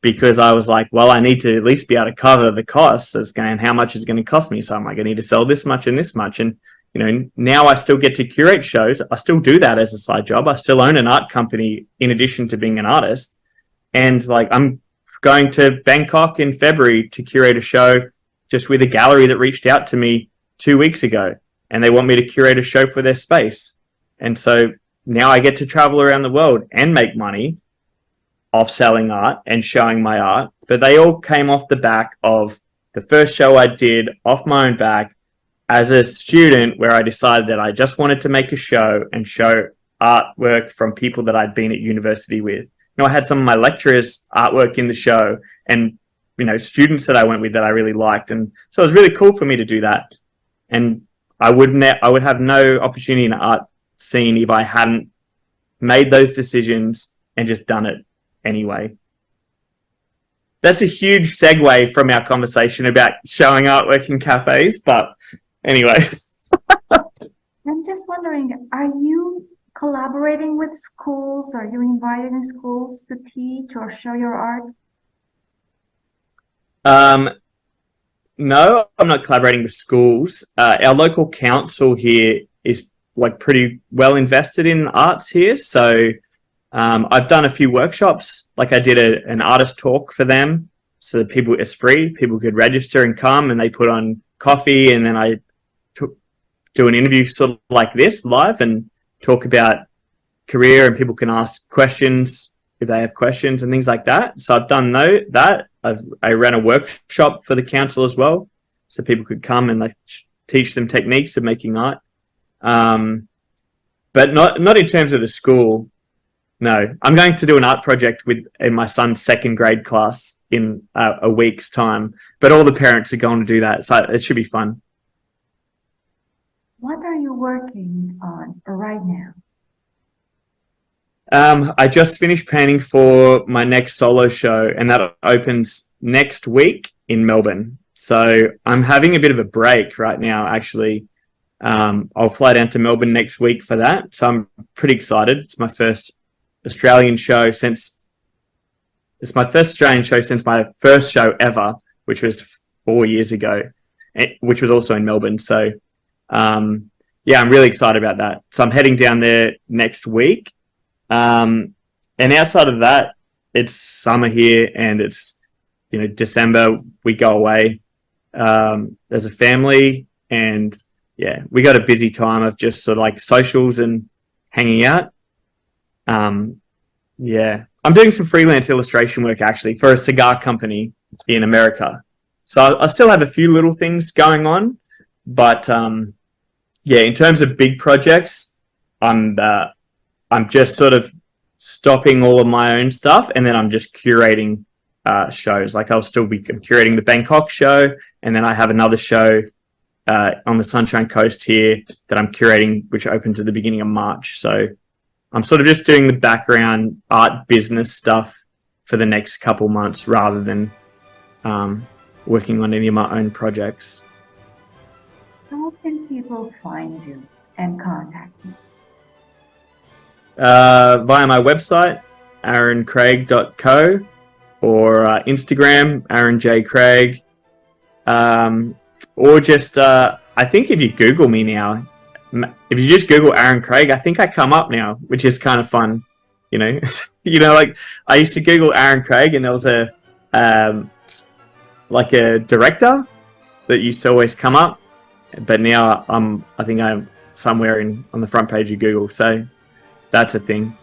because I was like, well, I need to at least be able to cover the costs. And how much is it going to cost me? So I'm like, I need to sell this much and this much. And, now I still get to curate shows. I still do that as a side job. I still own an art company in addition to being an artist. And like, I'm going to Bangkok in February to curate a show just with a gallery that reached out to me 2 weeks ago, and they want me to curate a show for their space. And so now I get to travel around the world and make money off selling art and showing my art. But they all came off the back of the first show I did off my own back as a student, where I decided that I just wanted to make a show and show artwork from people that I'd been at university with. I had some of my lecturers' artwork in the show, and students that I went with that I really liked, and so it was really cool for me to do that. And I would have no opportunity in the art scene if I hadn't made those decisions and just done it anyway. That's a huge segue from our conversation about showing artwork in cafes, but anyway. I'm just wondering, are you collaborating with schools? Are you invited in schools to teach or show your art? No, I'm not collaborating with schools. Our local council here is pretty well invested in arts here. So I've done a few workshops. I did an artist talk for them, so that it's free. People could register and come, and they put on coffee, and then I do an interview sort of like this live and talk about career, and people can ask questions if they have questions and things like that. So I've done that. I ran a workshop for the council as well, so people could come and teach them techniques of making art. But not in terms of the school. No, I'm going to do an art project in my son's second grade class in a week's time, but all the parents are going to do that, so it should be fun. What are you working on right now? I just finished painting for my next solo show, and that opens next week in Melbourne. So I'm having a bit of a break right now, actually. I'll fly down to Melbourne next week for that, so I'm pretty excited. It's my first Australian show since my first show ever, which was 4 years ago, which was also in Melbourne. So yeah, I'm really excited about that. So I'm heading down there next week. And outside of that, it's summer here, and it's December. We go away as a family, and yeah, we got a busy time of just sort of socials and hanging out. Yeah, I'm doing some freelance illustration work actually for a cigar company in America. So I still have a few little things going on, but yeah, in terms of big projects, I'm just sort of stopping all of my own stuff, and then I'm just curating shows. I'll still be curating the Bangkok show, and then I have another show on the Sunshine Coast here that I'm curating, which opens at the beginning of March. So I'm sort of just doing the background art business stuff for the next couple months rather than working on any of my own projects. How can people find you and contact you? Via my website, aaroncraig.co, or Instagram, Aaron J. Craig, or just, I think if you Google me now, if you just Google Aaron Craig, I think I come up now, which is kind of fun, I used to Google Aaron Craig, and there was a director that used to always come up, but now I think I'm somewhere on the front page of Google, so that's a thing.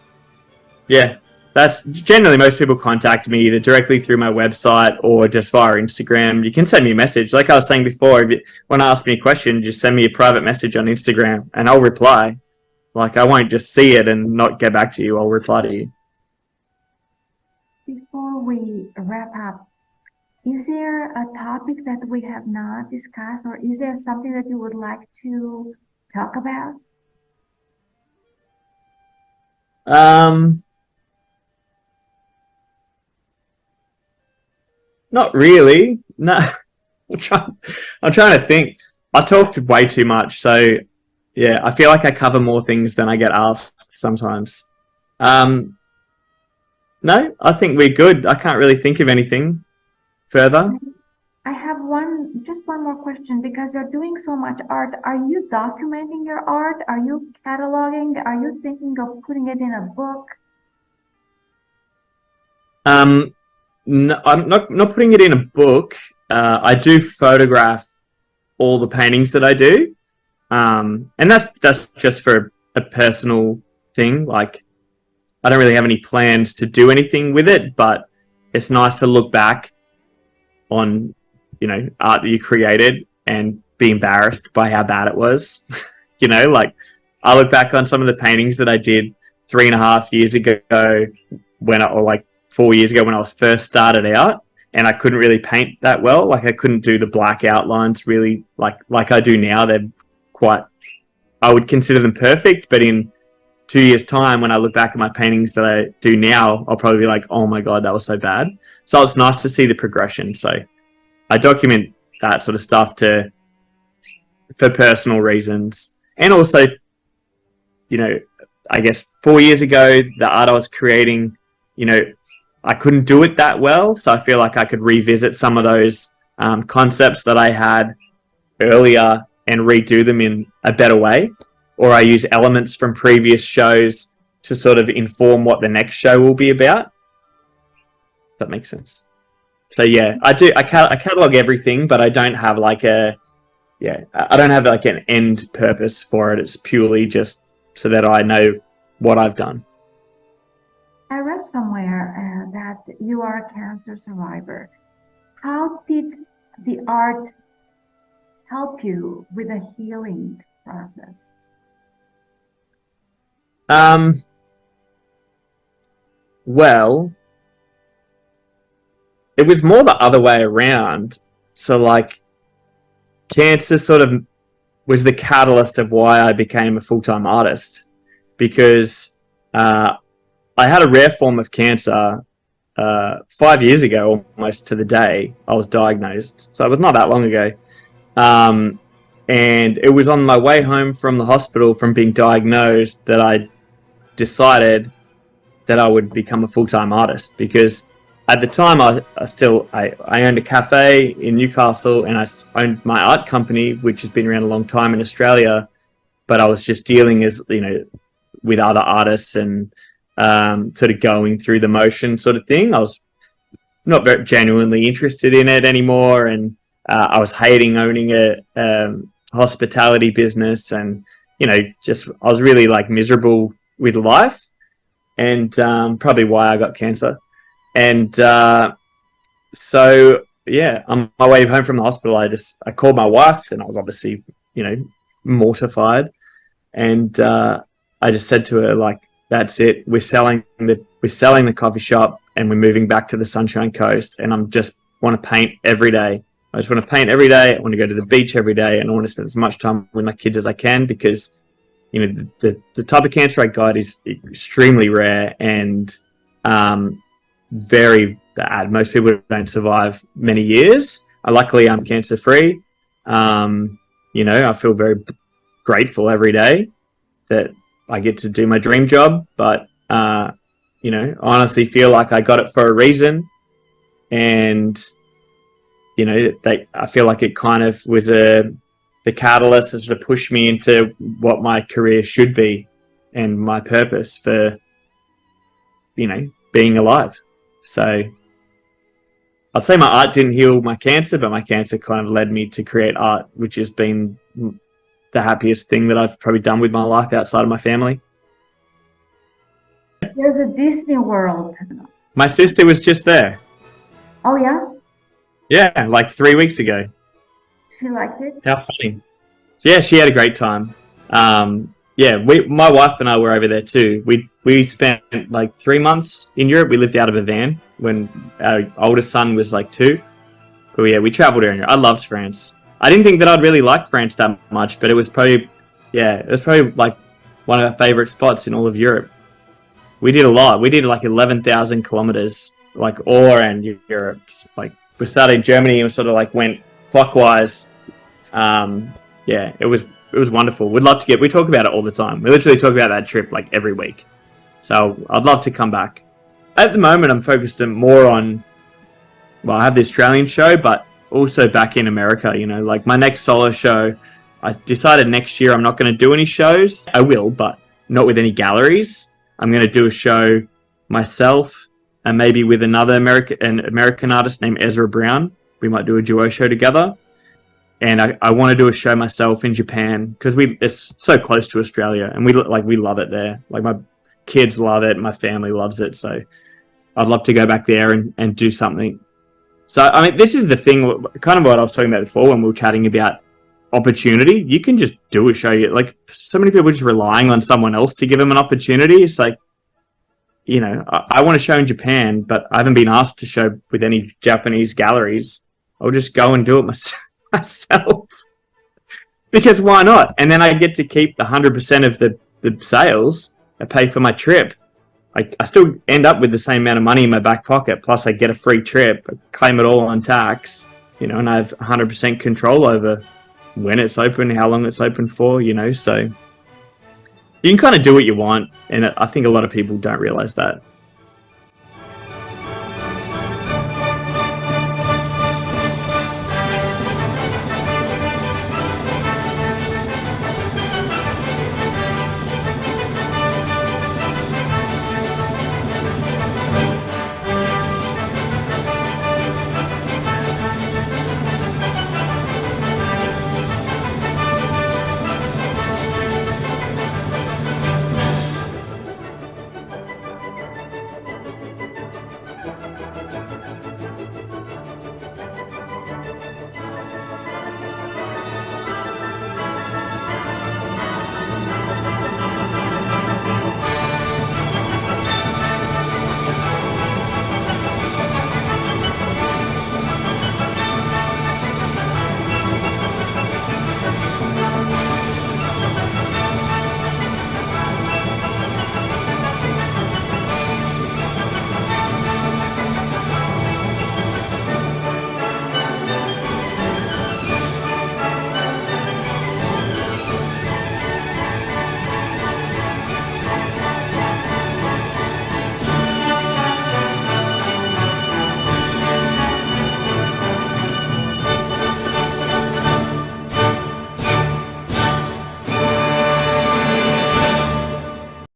Yeah, that's generally most people contact me either directly through my website or just via Instagram. You can send me a message. Like I was saying before, when I ask me a question, just send me a private message on Instagram and I'll reply. I won't just see it and not get back to you. I'll reply to you. Before we wrap up, is there a topic that we have not discussed, or is there something that you would like to talk about? Not really. No, I'm trying to think. I talked way too much, so yeah, I feel like I cover more things than I get asked sometimes. No, I think we're good. I can't really think of anything further. I have just one more question, because you're doing so much art. Are you documenting your art? Are you cataloging? Are you thinking of putting it in a book? No, I'm not putting it in a book. I do photograph all the paintings that I do, and that's just for a personal thing. Like, I don't really have any plans to do anything with it, but it's nice to look back on, art that you created and be embarrassed by how bad it was. Like, I look back on some of the paintings that I did 3.5 years ago or like 4 years ago when I was first started out, and I couldn't really paint that well. Like, I couldn't do the black outlines really like I do now. They're quite, I would consider them perfect, but in 2 years' time, when I look back at my paintings that I do now, I'll probably be like, oh my God, that was so bad. So it's nice to see the progression. So I document that sort of stuff for personal reasons. And also, I guess 4 years ago, the art I was creating, I couldn't do it that well. So I feel like I could revisit some of those concepts that I had earlier and redo them in a better way. Or I use elements from previous shows to sort of inform what the next show will be about. If that makes sense. So yeah, I catalog everything, but I don't have I don't have like an end purpose for it. It's purely just so that I know what I've done. I read somewhere that you are a cancer survivor. How did the art help you with the healing process? Well, it was more the other way around. So like, cancer sort of was the catalyst of why I became a full-time artist, because I had a rare form of cancer 5 years ago, almost to the day I was diagnosed. So it was not that long ago. And it was on my way home from the hospital from being diagnosed that I decided that I would become a full-time artist, because at the time I owned a cafe in Newcastle, and I owned my art company, which has been around a long time in Australia, but I was just dealing with other artists and sort of going through the motion sort of thing. I was not very genuinely interested in it anymore, and I was hating owning a hospitality business, and I was really like miserable with life, and probably why I got cancer. And so yeah, on my way home from the hospital, I called my wife, and I was obviously mortified, and I just said to her, like, that's it, we're selling the coffee shop, and we're moving back to the Sunshine Coast, and I'm just want to paint every day. I just want to paint every day. I want to go to the beach every day, and I want to spend as much time with my kids as I can, because the type of cancer I got is extremely rare and very bad. Most people don't survive many years. Luckily, I'm cancer free. I feel very grateful every day that I get to do my dream job, but I honestly feel like I got it for a reason, and I feel like it kind of was the catalyst that sort of pushed me into what my career should be and my purpose for being alive. So I'd say my art didn't heal my cancer, but my cancer kind of led me to create art, which has been the happiest thing that I've probably done with my life outside of my family. There's a Disney World. My sister was just there. Oh yeah? Yeah, like 3 weeks ago. She liked it? How funny. Yeah, she had a great time. My wife and I were over there too. We spent like 3 months in Europe. We lived out of a van when our oldest son was like 2. But yeah, we traveled around Europe. I loved France. I didn't think that I'd really like France that much, but it was probably like one of our favorite spots in all of Europe. We did a lot. We did like 11,000 kilometers, like all around Europe. Like, we started in Germany and sort of like went clockwise. It was wonderful. We talk about it all the time. We literally talk about that trip like every week. So I'd love to come back. At the moment, I'm focused more on, I have the Australian show, but also back in America, like my next solo show, I decided next year I'm not going to do any shows. I will, but not with any galleries. I'm going to do a show myself, and maybe with another American artist named Ezra Brown. we might do a duo show together. And I want to do a show myself in Japan because it's so close to Australia, and we love it there. Like my kids love it, my family loves it, so I'd love to go back there and do something. So I mean, this is the thing, kind of what I was talking about before when we were chatting about opportunity. You can just do a show. Like so many people are just relying on someone else to give them an opportunity. It's like, you know, I want to show in Japan, but I haven't been asked to show with any Japanese galleries. I'll just go and do it myself. Because why not? And then I get to keep the 100% of the sales. I pay for my trip. I still end up with the same amount of money in my back pocket, plus I get a free trip, I claim it all on tax, you know, and I have 100% control over when it's open, how long it's open for, you know, so you can kind of do what you want, and I think a lot of people don't realize that.